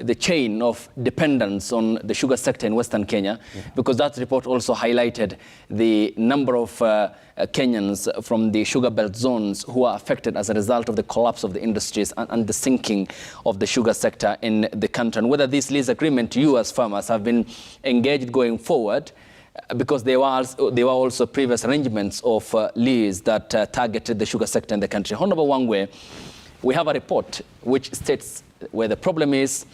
the chain of dependence on the sugar sector in Western Kenya, because that report also highlighted the number of Kenyans from the sugar belt zones who are affected as a result of the collapse of the industries and the sinking of the sugar sector in the country. And whether this lease agreement, you as farmers have been engaged going forward, because there were also previous arrangements of lease that targeted the sugar sector in the country. Honorable Wangwe, we have a report which states where the problem is,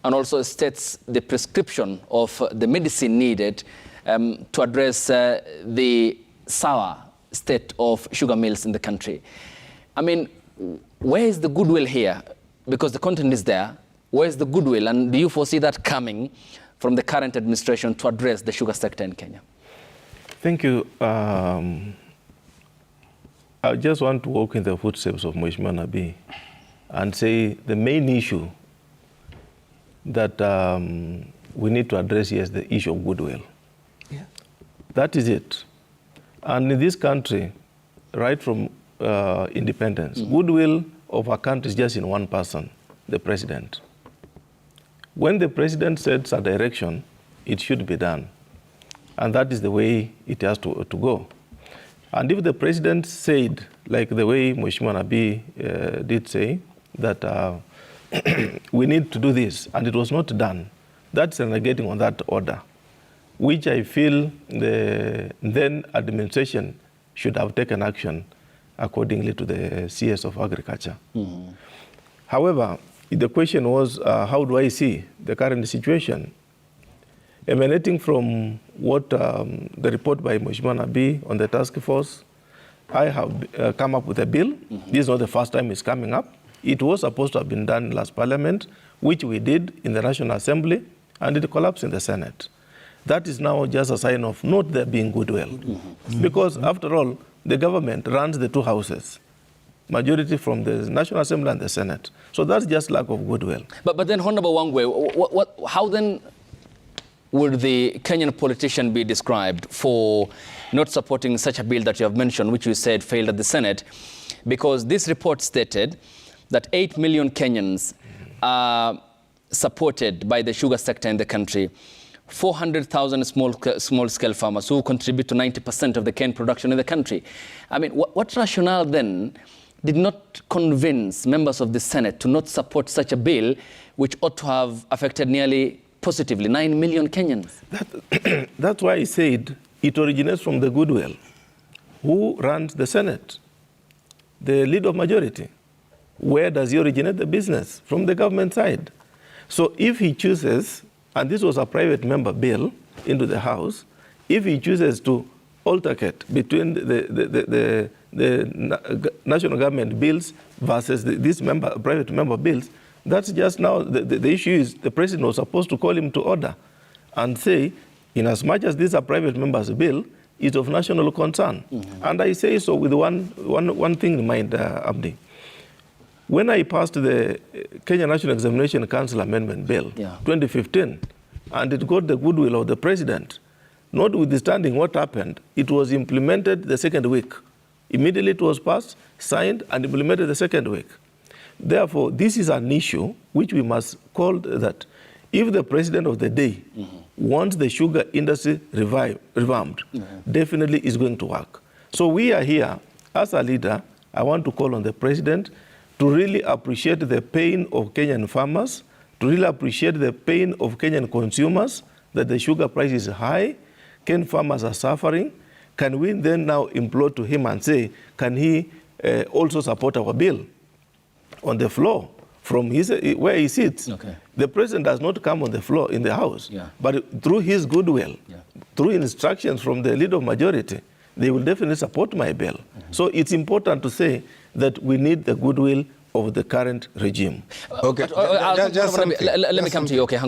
and also states the prescription of the medicine needed to address the sour state of sugar mills in the country. I mean, where is the goodwill here? Because the content is there. Where is the goodwill? And do you foresee that coming from the current administration to address the sugar sector in Kenya? Thank you. I just want to walk in the footsteps of Mheshimiwa Nabii and say the main issue that we need to address here is the issue of goodwill. Yeah. That is it. And in this country, right from independence, goodwill of our country is just in one person, the president. When the president sets a direction, it should be done. And that is the way it has to go. And if the president said, like the way Mheshimiwa Nabii did say, that we need to do this, and it was not done, that's negating on that order, which I feel the then administration should have taken action accordingly to the CS of Agriculture. However, the question was, how do I see the current situation? Emanating from what the report by Mheshimiwa Nabii on the task force, I have come up with a bill. This is not the first time it's coming up. It was supposed to have been done last Parliament, which we did in the National Assembly, and it collapsed in the Senate. That is now just a sign of not there being goodwill. Because after all, the government runs the two houses, majority from the National Assembly and the Senate. So that's just lack of goodwill. But then, Honorable Wangwe, how then would the Kenyan politician be described for not supporting such a bill that you have mentioned, which you said failed at the Senate? Because this report stated that 8 million Kenyans are supported by the sugar sector in the country, 400,000 small-scale farmers who contribute to 90% of the cane production in the country. I mean, what rationale then did not convince members of the Senate to not support such a bill, which ought to have affected nearly positively 9 million Kenyans? That's why I said it originates from the goodwill. Who runs the Senate? The leader of majority. Where does he originate the business? From the government side. So if he chooses, and this was a private member bill into the House, if he chooses to alternate between the national government bills versus these private member bills, that's just now, the issue is the president was supposed to call him to order and say, in as much as this is a private member's bill, it's of national concern. And I say so with one thing in mind, Abdi. When I passed the Kenya National Examination Council Amendment Bill, 2015, and it got the goodwill of the president, notwithstanding what happened, it was implemented the second week. Immediately it was passed, signed, and implemented the second week. Therefore, this is an issue which we must call that if the president of the day wants the sugar industry revamped, definitely is going to work. So we are here, as a leader, I want to call on the president to really appreciate the pain of Kenyan farmers, to really appreciate the pain of Kenyan consumers, that the sugar price is high, Kenyan farmers are suffering. Can we then now implore to him and say, can he also support our bill on the floor from where he sits? The president does not come on the floor in the House, but through his goodwill, through instructions from the leader of majority, they will definitely support my bill. So it's important to say that we need the goodwill of the current regime. Okay. Let me come to you. Okay.